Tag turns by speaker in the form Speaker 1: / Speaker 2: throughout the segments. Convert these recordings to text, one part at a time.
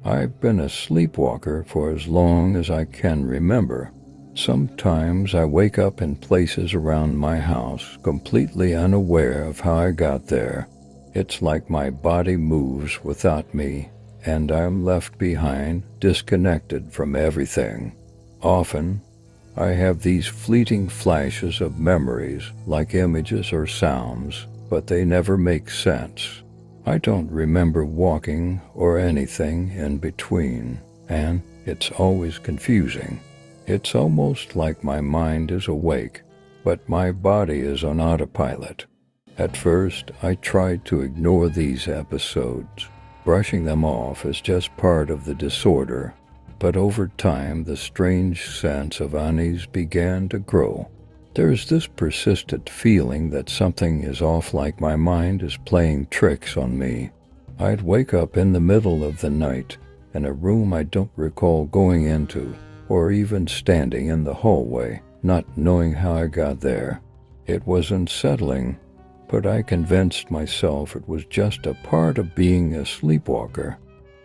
Speaker 1: I've been a sleepwalker for as long as I can remember. Sometimes I wake up in places around my house completely unaware of how I got there. It's like my body moves without me, and I'm left behind, disconnected from everything. Often, I have these fleeting flashes of memories, like images or sounds, but they never make sense. I don't remember walking or anything in between, and it's always confusing. It's almost like my mind is awake, but my body is on autopilot. At first, I tried to ignore these episodes, brushing them off as just part of the disorder. But over time, the strange sense of unease began to grow. There's this persistent feeling that something is off, like my mind is playing tricks on me. I'd wake up in the middle of the night in a room I don't recall going into, or even standing in the hallway, not knowing how I got there. It was unsettling, but I convinced myself it was just a part of being a sleepwalker.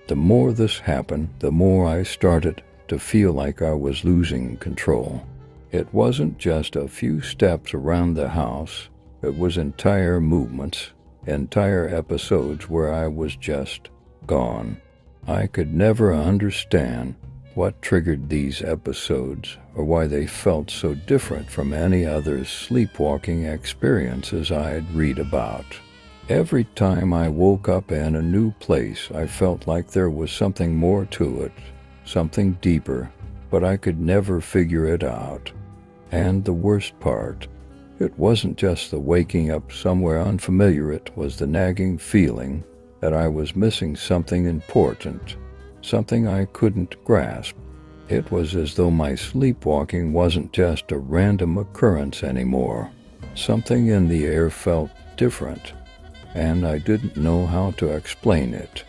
Speaker 1: The more this happened, the more I started to feel like I was losing control. It wasn't just a few steps around the house, it was entire movements, entire episodes where I was just gone. I could never understand what triggered these episodes or why they felt so different from any other sleepwalking experiences I'd read about. Every time I woke up in a new place, I felt like there was something more to it, something deeper, but I could never figure it out. And the worst part, it wasn't just the waking up somewhere unfamiliar, it was the nagging feeling that I was missing something important, something I couldn't grasp. It was as though my sleepwalking wasn't just a random occurrence anymore. Something in the air felt different, and I didn't know how to explain it,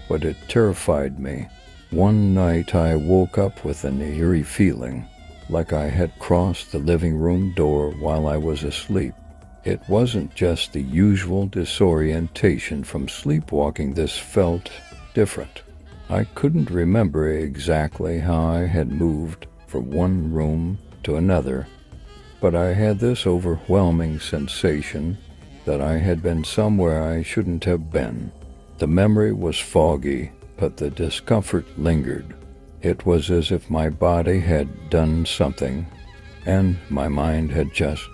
Speaker 1: but it terrified me. One night I woke up with an eerie feeling, like I had crossed the living room door while I was asleep. It wasn't just the usual disorientation from sleepwalking, this felt different. I couldn't remember exactly how I had moved from one room to another, but I had this overwhelming sensation that I had been somewhere I shouldn't have been. The memory was foggy, but the discomfort lingered. It was as if my body had done something, and my mind had just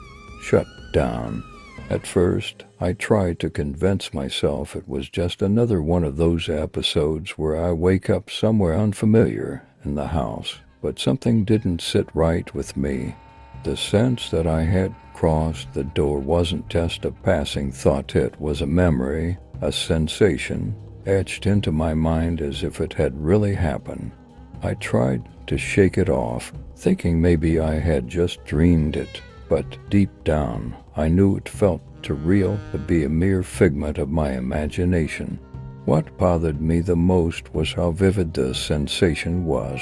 Speaker 1: shut down. At first, I tried to convince myself it was just another one of those episodes where I wake up somewhere unfamiliar in the house, but something didn't sit right with me. The sense that I had crossed the door wasn't just a passing thought, it was a memory, a sensation, etched into my mind as if it had really happened. I tried to shake it off, thinking maybe I had just dreamed it, but deep down, I knew it felt too real to be a mere figment of my imagination. What bothered me the most was how vivid the sensation was.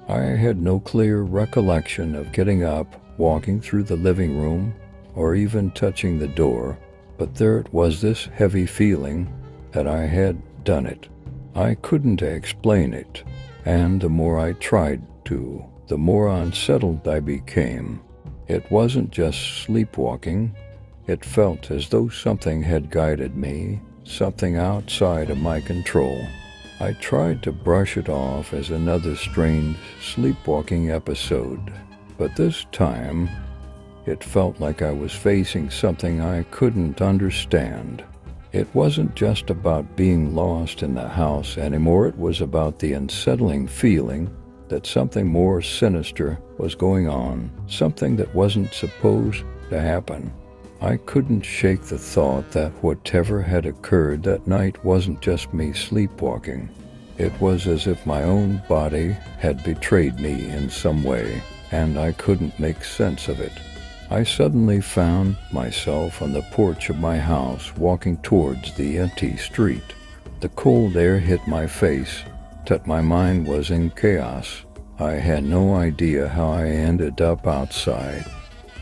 Speaker 1: I had no clear recollection of getting up, walking through the living room, or even touching the door, but there it was, this heavy feeling that I had done it. I couldn't explain it, and the more I tried to, the more unsettled I became. It wasn't just sleepwalking. It felt as though something had guided me, something outside of my control. I tried to brush it off as another strange sleepwalking episode, but this time it felt like I was facing something I couldn't understand. It wasn't just about being lost in the house anymore, it was about the unsettling feeling that something more sinister was going on, something that wasn't supposed to happen. I couldn't shake the thought that whatever had occurred that night wasn't just me sleepwalking. It was as if my own body had betrayed me in some way, and I couldn't make sense of it. I suddenly found myself on the porch of my house, walking towards the empty street. The cold air hit my face, that my mind was in chaos. I had no idea how I ended up outside.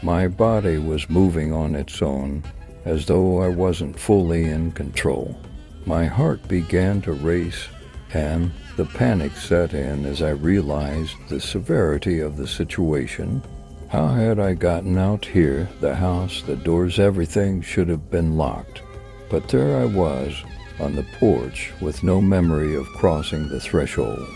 Speaker 1: My body was moving on its own, as though I wasn't fully in control. My heart began to race, and the panic set in as I realized the severity of the situation. How had I gotten out here? The house, the doors, everything should have been locked. But there I was, on the porch, with no memory of crossing the threshold.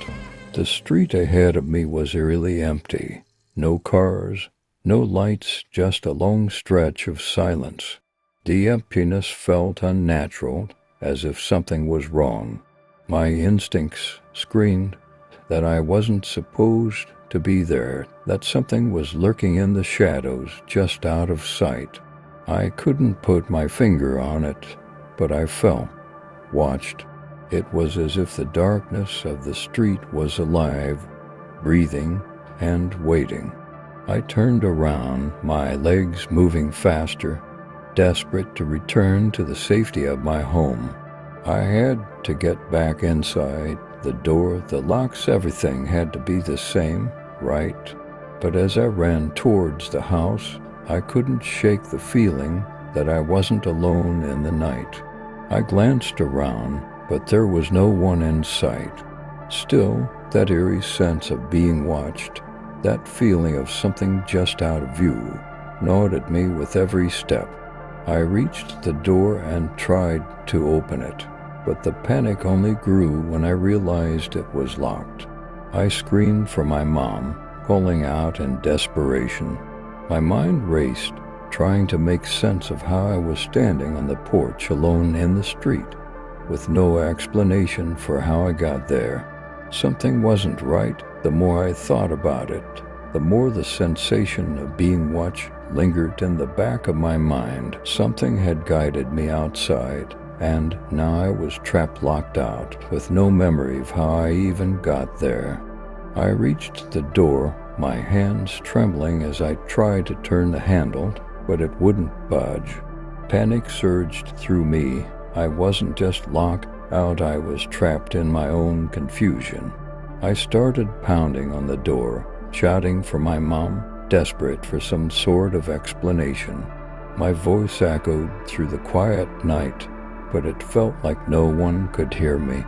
Speaker 1: The street ahead of me was eerily empty. No cars, no lights, just a long stretch of silence. The emptiness felt unnatural, as if something was wrong. My instincts screamed that I wasn't supposed to be there, that something was lurking in the shadows just out of sight. I couldn't put my finger on it, but I felt, watched. It was as if the darkness of the street was alive, breathing, and waiting. I turned around, my legs moving faster, desperate to return to the safety of my home. I had to get back inside. The door, the locks, everything had to be the same, right? But as I ran towards the house, I couldn't shake the feeling that I wasn't alone in the night. I glanced around, but there was no one in sight. Still, that eerie sense of being watched, that feeling of something just out of view, gnawed at me with every step. I reached the door and tried to open it, but the panic only grew when I realized it was locked. I screamed for my mom, calling out in desperation. My mind raced, trying to make sense of how I was standing on the porch alone in the street, with no explanation for how I got there. Something wasn't right. The more I thought about it, the more the sensation of being watched lingered in the back of my mind. Something had guided me outside, and now I was trapped, locked out, with no memory of how I even got there. I reached the door, my hands trembling as I tried to turn the handle, but it wouldn't budge. Panic surged through me. I wasn't just locked out, I was trapped in my own confusion. I started pounding on the door, shouting for my mom, desperate for some sort of explanation. My voice echoed through the quiet night, but it felt like no one could hear me.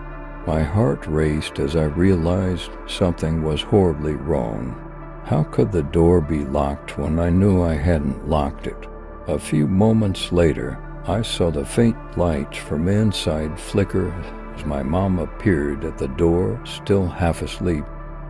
Speaker 1: My heart raced as I realized something was horribly wrong. How could the door be locked when I knew I hadn't locked it? A few moments later, I saw the faint light from inside flicker as my mom appeared at the door, still half asleep.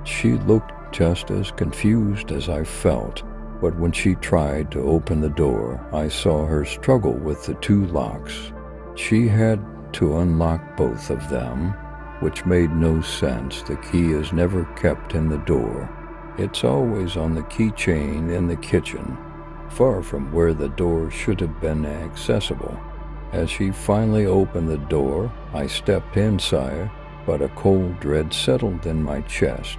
Speaker 1: She looked just as confused as I felt, but when she tried to open the door, I saw her struggle with the two locks. She had to unlock both of them, which made no sense. The key is never kept in the door. It's always on the keychain in the kitchen, far from where the door should have been accessible. As she finally opened the door, I stepped inside, but a cold dread settled in my chest.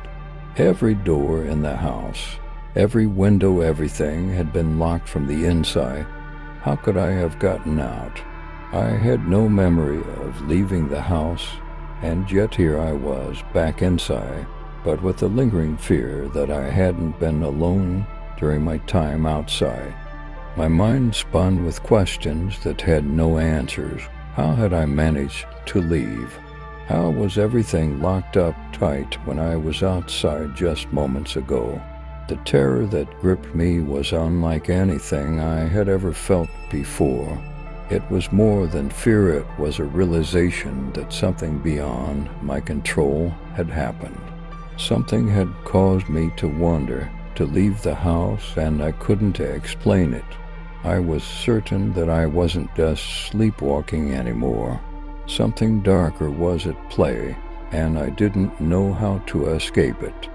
Speaker 1: Every door in the house, every window, everything had been locked from the inside. How could I have gotten out? I had no memory of leaving the house, and yet here I was, back inside, but with the lingering fear that I hadn't been alone during my time outside. My mind spun with questions that had no answers. How had I managed to leave? How was everything locked up tight when I was outside just moments ago? The terror that gripped me was unlike anything I had ever felt before. It was more than fear, it was a realization that something beyond my control had happened. Something had caused me to wander, to leave the house, and I couldn't explain it. I was certain that I wasn't just sleepwalking anymore. Something darker was at play, and I didn't know how to escape it.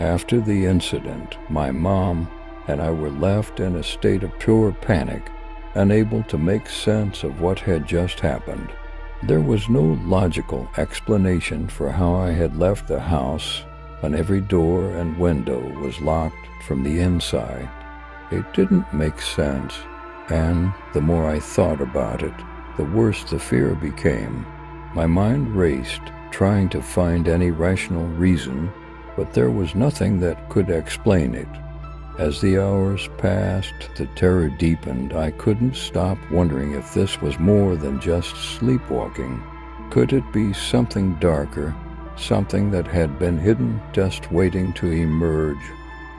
Speaker 1: After the incident, my mom and I were left in a state of pure panic, unable to make sense of what had just happened. There was no logical explanation for how I had left the house when every door and window was locked from the inside. It didn't make sense, and the more I thought about it, the worse the fear became. My mind raced, trying to find any rational reason, but there was nothing that could explain it. As the hours passed, the terror deepened. I couldn't stop wondering if this was more than just sleepwalking. Could it be something darker, something that had been hidden, just waiting to emerge.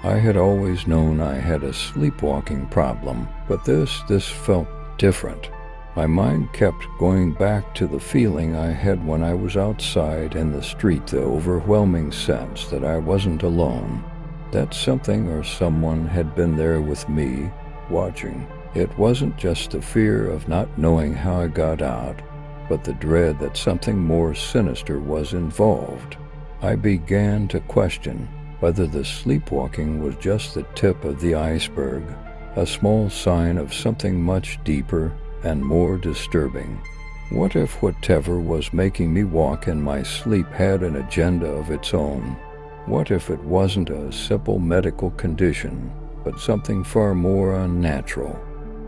Speaker 1: I had always known I had a sleepwalking problem, but this felt different. My mind kept going back to the feeling I had when I was outside in the street, the overwhelming sense that I wasn't alone, that something or someone had been there with me, watching. It wasn't just the fear of not knowing how I got out, but the dread that something more sinister was involved. I began to question whether the sleepwalking was just the tip of the iceberg, a small sign of something much deeper and more disturbing. What if whatever was making me walk in my sleep had an agenda of its own? What if it wasn't a simple medical condition, but something far more unnatural?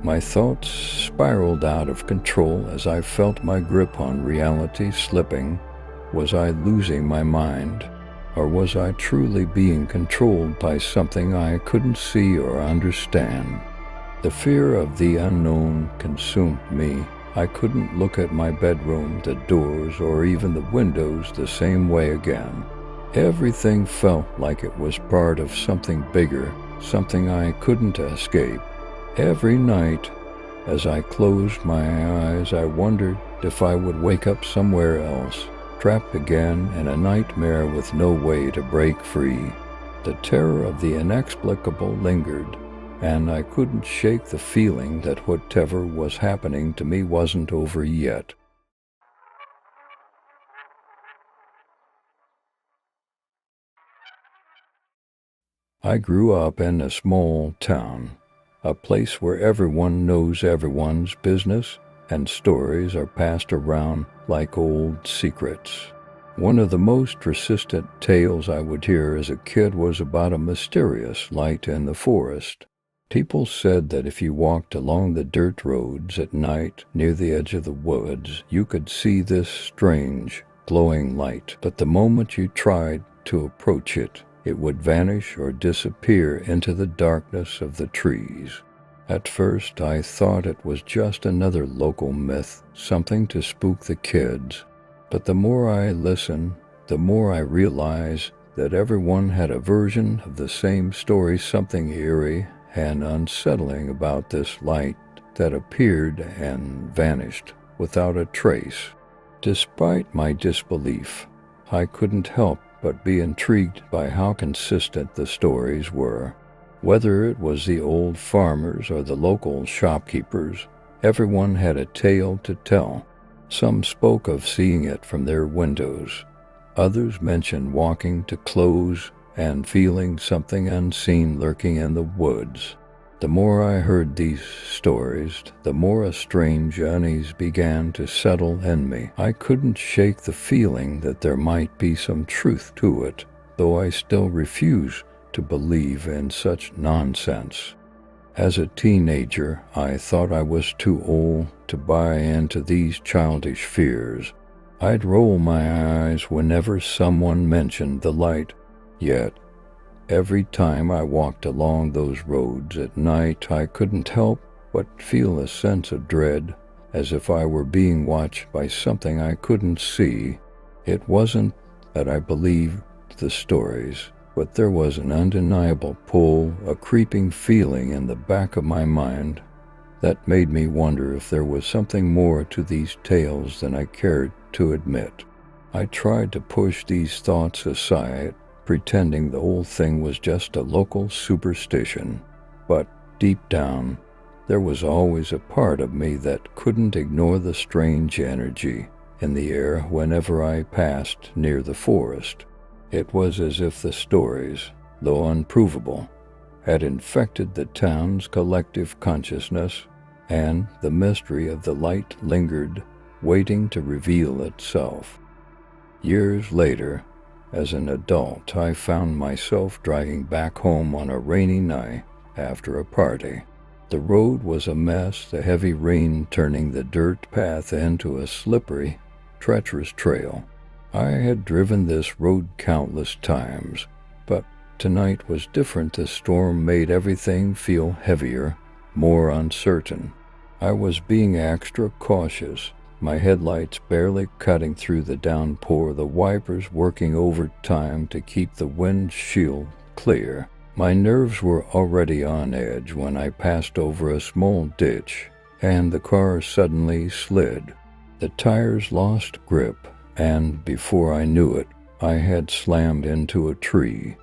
Speaker 1: My thoughts spiraled out of control as I felt my grip on reality slipping. Was I losing my mind? Or was I truly being controlled by something I couldn't see or understand? The fear of the unknown consumed me. I couldn't look at my bedroom, the doors, or even the windows the same way again. Everything felt like it was part of something bigger, something I couldn't escape. Every night, as I closed my eyes, I wondered if I would wake up somewhere else, trapped again in a nightmare with no way to break free. The terror of the inexplicable lingered, and I couldn't shake the feeling that whatever was happening to me wasn't over yet. I grew up in a small town, a place where everyone knows everyone's business and stories are passed around like old secrets. One of the most persistent tales I would hear as a kid was about a mysterious light in the forest. People said that if you walked along the dirt roads at night near the edge of the woods, you could see this strange, glowing light, but the moment you tried to approach it, it would vanish or disappear into the darkness of the trees. At first, I thought it was just another local myth, something to spook the kids. But the more I listened, the more I realized that everyone had a version of the same story, something eerie and unsettling about this light that appeared and vanished without a trace. Despite my disbelief, I couldn't help but be intrigued by how consistent the stories were. Whether it was the old farmers or the local shopkeepers, everyone had a tale to tell. Some spoke of seeing it from their windows. Others mentioned walking to close and feeling something unseen lurking in the woods. The more I heard these stories, the more a strange unease began to settle in me. I couldn't shake the feeling that there might be some truth to it, though I still refused to believe in such nonsense. As a teenager, I thought I was too old to buy into these childish fears. I'd roll my eyes whenever someone mentioned the light. Yet, every time I walked along those roads at night, I couldn't help but feel a sense of dread, as if I were being watched by something I couldn't see. It wasn't that I believed the stories, but there was an undeniable pull, a creeping feeling in the back of my mind that made me wonder if there was something more to these tales than I cared to admit. I tried to push these thoughts aside, pretending the whole thing was just a local superstition, but deep down, there was always a part of me that couldn't ignore the strange energy in the air whenever I passed near the forest. It was as if the stories, though unprovable, had infected the town's collective consciousness, and the mystery of the light lingered, waiting to reveal itself. Years later, as an adult, I found myself driving back home on a rainy night after a party. The road was a mess, the heavy rain turning the dirt path into a slippery, treacherous trail. I had driven this road countless times, but tonight was different. The storm made everything feel heavier, more uncertain. I was being extra cautious, my headlights barely cutting through the downpour, the wipers working overtime to keep the windshield clear. My nerves were already on edge when I passed over a small ditch, and the car suddenly slid. The tires lost grip, and before I knew it, I had slammed into a tree.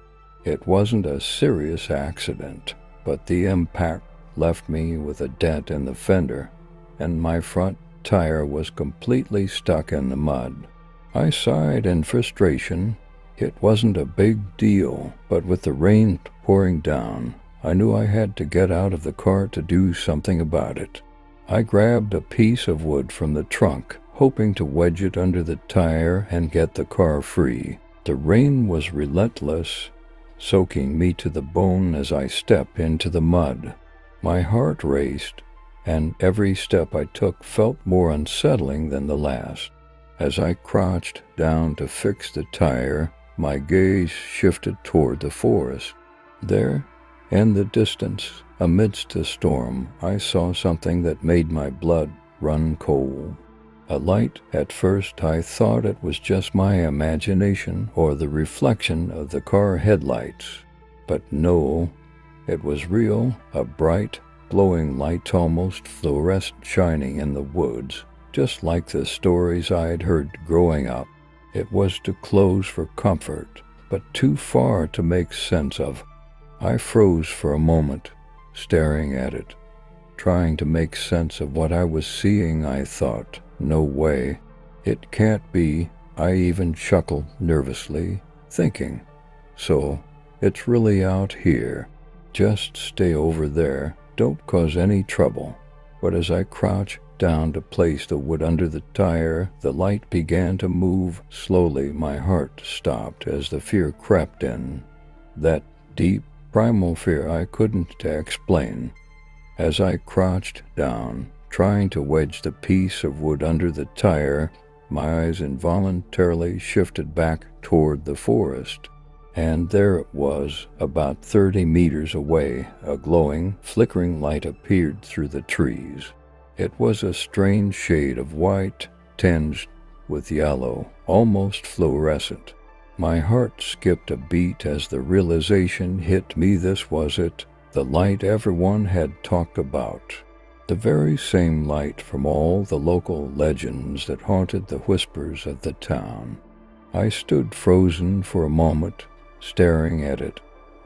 Speaker 1: It wasn't a serious accident, but the impact left me with a dent in the fender, and my front tire was completely stuck in the mud. I sighed in frustration. It wasn't a big deal, but with the rain pouring down, I knew I had to get out of the car to do something about it. I grabbed a piece of wood from the trunk, hoping to wedge it under the tire and get the car free. The rain was relentless, soaking me to the bone as I stepped into the mud. My heart raced, and every step I took felt more unsettling than the last. As I crouched down to fix the tire, my gaze shifted toward the forest. There, in the distance, amidst the storm, I saw something that made my blood run cold. A light. At first I thought it was just my imagination or the reflection of the car headlights. But no, it was real, a bright, glowing light, almost fluorescent, shining in the woods, just like the stories I'd heard growing up. It was too close for comfort, but too far to make sense of. I froze for a moment, staring at it, trying to make sense of what I was seeing. I thought, no way, it can't be. I even chuckled nervously, thinking, so it's really out here. Just stay over there, don't cause any trouble. But as I crouched down to place the wood under the tire, the light began to move slowly. My heart stopped as the fear crept in. That deep, primal fear I couldn't explain. As I crouched down, trying to wedge the piece of wood under the tire, my eyes involuntarily shifted back toward the forest. And there it was, about 30 meters away. A glowing, flickering light appeared through the trees. It was a strange shade of white, tinged with yellow, almost fluorescent. My heart skipped a beat as the realization hit me. This was it, the light everyone had talked about. The very same light from all the local legends that haunted the whispers of the town. I stood frozen for a moment, staring at it,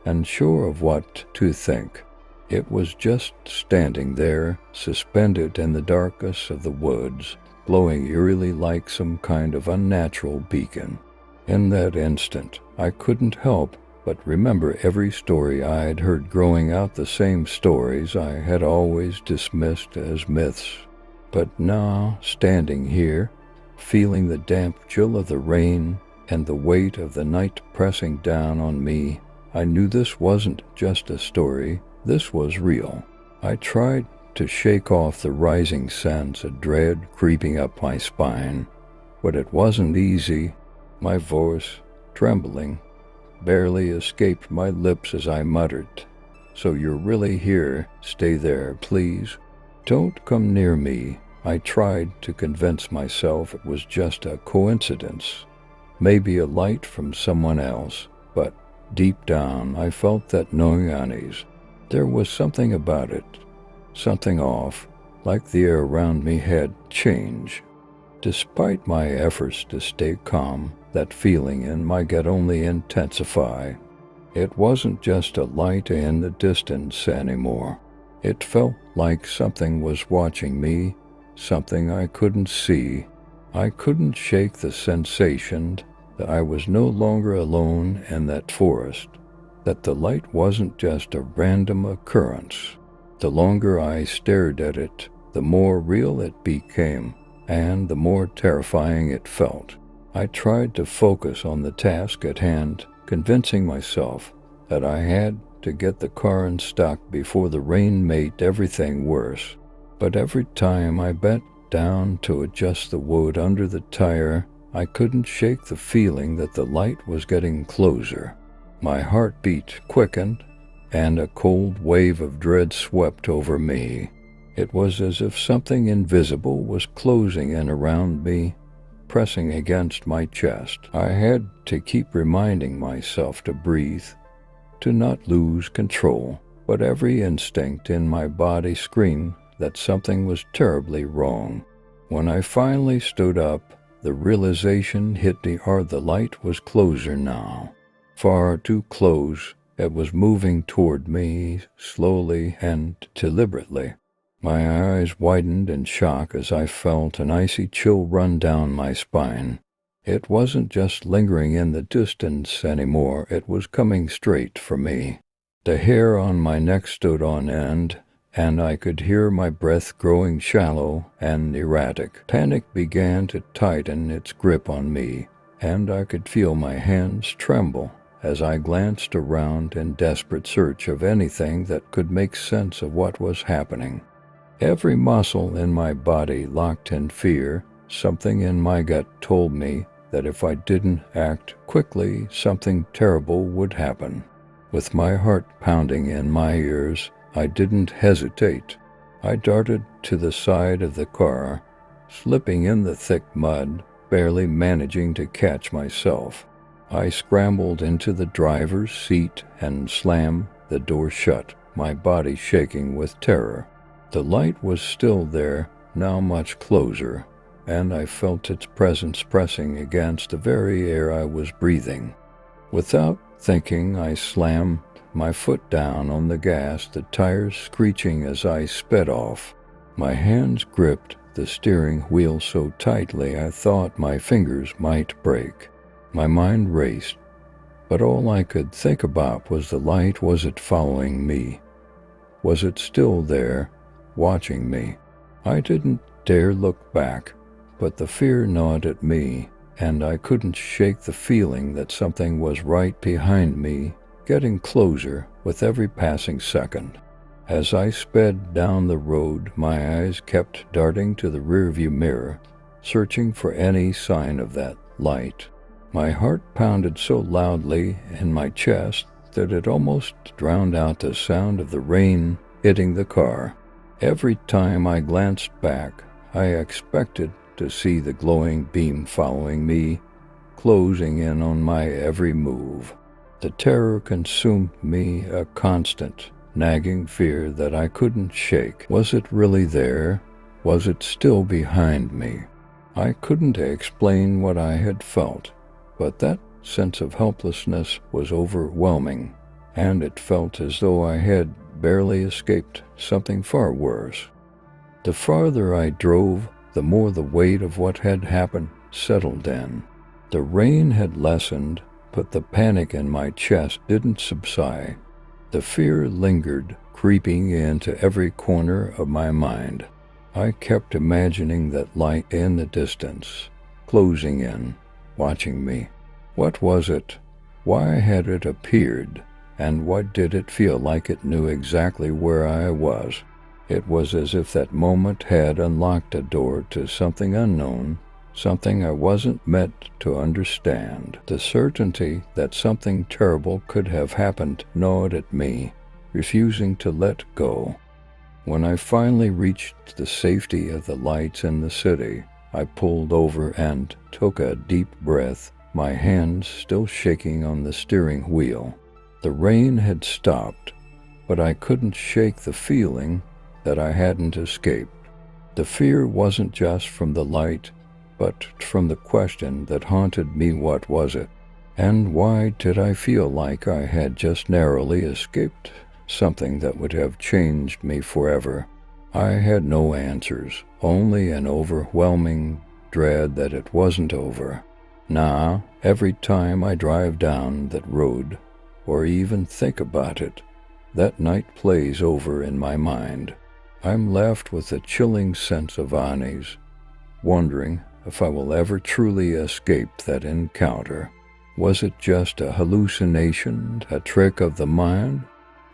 Speaker 1: unsure of what to think. It was just standing there, suspended in the darkness of the woods, glowing eerily like some kind of unnatural beacon. In that instant, I couldn't help but remember every story I'd heard growing up, the same stories I had always dismissed as myths. But now, standing here, feeling the damp chill of the rain and the weight of the night pressing down on me, I knew this wasn't just a story, this was real. I tried to shake off the rising sense of dread creeping up my spine, but it wasn't easy. My voice, trembling, barely escaped my lips as I muttered, "So you're really here? Stay there, please. Don't come near me." I tried to convince myself it was just a coincidence, maybe a light from someone else, but deep down I felt that knowing unease. There was something about it, something off, like the air around me had changed. Despite my efforts to stay calm, that feeling in my gut only intensified. It wasn't just a light in the distance anymore. It felt like something was watching me, something I couldn't see. I couldn't shake the sensation that I was no longer alone in that forest, that the light wasn't just a random occurrence. The longer I stared at it, the more real it became, and the more terrifying it felt. I tried to focus on the task at hand, convincing myself that I had to get the car unstuck before the rain made everything worse. But every time I bent down to adjust the wood under the tire, I couldn't shake the feeling that the light was getting closer. My heartbeat quickened, and a cold wave of dread swept over me. It was as if something invisible was closing in around me, pressing against my chest. I had to keep reminding myself to breathe, to not lose control, but every instinct in my body screamed that something was terribly wrong. When I finally stood up, the realization hit me hard. The light was closer now, far too close. It was moving toward me slowly and deliberately. My eyes widened in shock as I felt an icy chill run down my spine. It wasn't just lingering in the distance anymore, it was coming straight for me. The hair on my neck stood on end, and I could hear my breath growing shallow and erratic. Panic began to tighten its grip on me, and I could feel my hands tremble as I glanced around in desperate search of anything that could make sense of what was happening. Every muscle in my body locked in fear. Something in my gut told me that if I didn't act quickly, something terrible would happen. With my heart pounding in my ears, I didn't hesitate. I darted to the side of the car, slipping in the thick mud, barely managing to catch myself. I scrambled into the driver's seat and slammed the door shut, my body shaking with terror. The light was still there, now much closer, and I felt its presence pressing against the very air I was breathing. Without thinking, I slammed my foot down on the gas, the tires screeching as I sped off. My hands gripped the steering wheel so tightly I thought my fingers might break. My mind raced, but all I could think about was the light. Was it following me? Was it still there, watching me? I didn't dare look back, but the fear gnawed at me, and I couldn't shake the feeling that something was right behind me, getting closer with every passing second. As I sped down the road, my eyes kept darting to the rearview mirror, searching for any sign of that light. My heart pounded so loudly in my chest that it almost drowned out the sound of the rain hitting the car. Every time I glanced back, I expected to see the glowing beam following me, closing in on my every move. The terror consumed me, a constant, nagging fear that I couldn't shake. Was it really there? Was it still behind me? I couldn't explain what I had felt, but that sense of helplessness was overwhelming, and it felt as though I had barely escaped something far worse. The farther I drove, the more the weight of what had happened settled in. The rain had lessened, but the panic in my chest didn't subside. The fear lingered, creeping into every corner of my mind. I kept imagining that light in the distance, closing in, watching me. What was it? Why had it appeared? And why did it feel like it knew exactly where I was? It was as if that moment had unlocked a door to something unknown, something I wasn't meant to understand. The certainty that something terrible could have happened gnawed at me, refusing to let go. When I finally reached the safety of the lights in the city, I pulled over and took a deep breath, my hands still shaking on the steering wheel. The rain had stopped, but I couldn't shake the feeling that I hadn't escaped. The fear wasn't just from the light, but from the question that haunted me: what was it? And why did I feel like I had just narrowly escaped something that would have changed me forever? I had no answers, only an overwhelming dread that it wasn't over. Now, every time I drive down that road, or even think about it, that night plays over in my mind. I'm left with a chilling sense of unease, wondering if I will ever truly escape that encounter. Was it just a hallucination, a trick of the mind?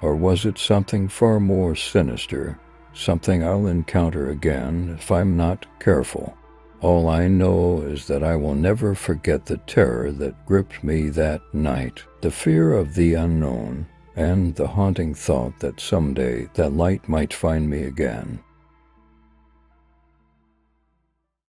Speaker 1: Or was it something far more sinister, something I'll encounter again if I'm not careful? All I know is that I will never forget the terror that gripped me that night, the fear of the unknown, and the haunting thought that someday that light might find me again.